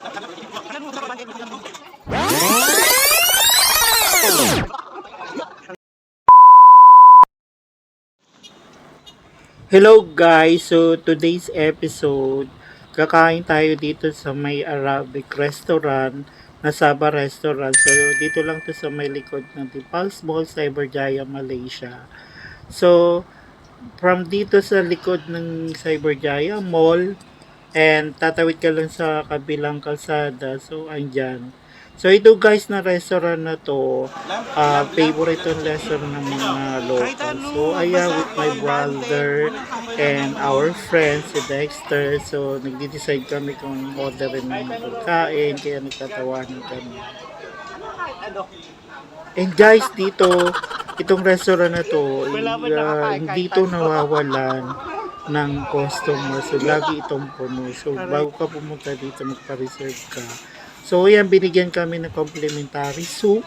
Hello guys! So today's episode, kakain tayo dito sa may Arabic restaurant na Sabah Restaurant. So dito lang to sa may likod ng Pulse Mall, Cyberjaya, Malaysia. So from dito sa likod ng Cyberjaya Mall and tatawid ka lang sa kabilang kalsada. So andyan. So ito guys na restaurant na to, favorite yung restaurant ng mga local. So ayan, with my brother and our friends si Dexter. So nagde-decide kami kung orderin ng pagkain, kaya nagtatawanan kami. And guys, dito, itong restaurant na to, hindi to nawawalan ng customer. So lagi itong puno. So bago ka pumunta dito, magpa-reserve ka. So yan, binigyan kami ng complimentary soup.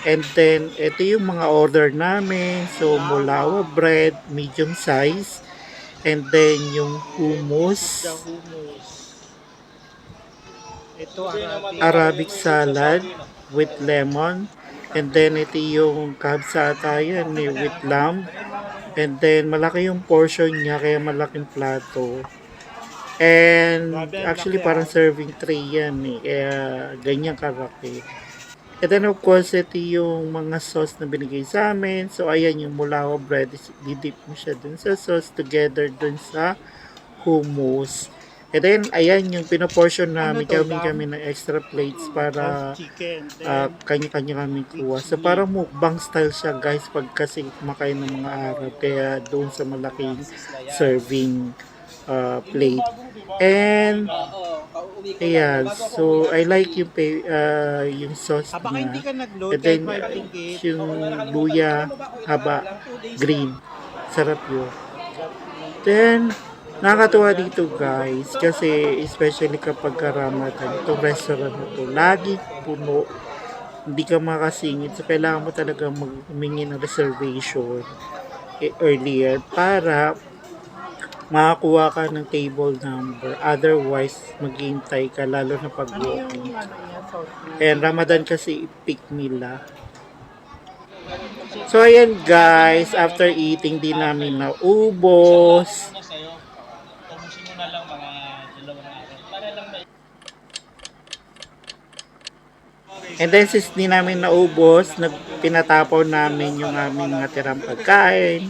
And then, ito yung mga order namin. So, mulawa bread, medium size. And then, yung hummus. Ito Arabic salad with lemon. And then, ito yung kabsata yan with lamb. And then, malaki yung portion niya, kaya malaking plato. And, actually, parang serving tray yan eh. Kaya, ganyan karaki. And then of course, ito yung mga sauce na binigay sa amin. So ayan yung mulawa bread. Didip mo siya dun sa sauce together dun sa hummus. And then ayan yung pinoportion namin. Kami ng extra plates para kanya-kanya kami kuha. So parang mukbang style siya guys pag kasi kumakain ng mga Arab. Kaya doon sa malaking serving plate. And ayan, so I like yung sauce niya. And then yung luya, haba, green. Sarap yun. Then, nakakatuwa dito guys, kasi especially kapag Ramadan, itong restaurant na to, lagi puno. Hindi ka makasingit. So, kailangan mo talaga humingi ng reservation earlier para makakuha ka ng table number. Otherwise, maghihintay ka lalo na pag walking. And Ramadan kasi peak nila. So ayan guys, after eating din namin naubos. And then since di namin naubos, pinatapaw namin yung aming natirang pagkain.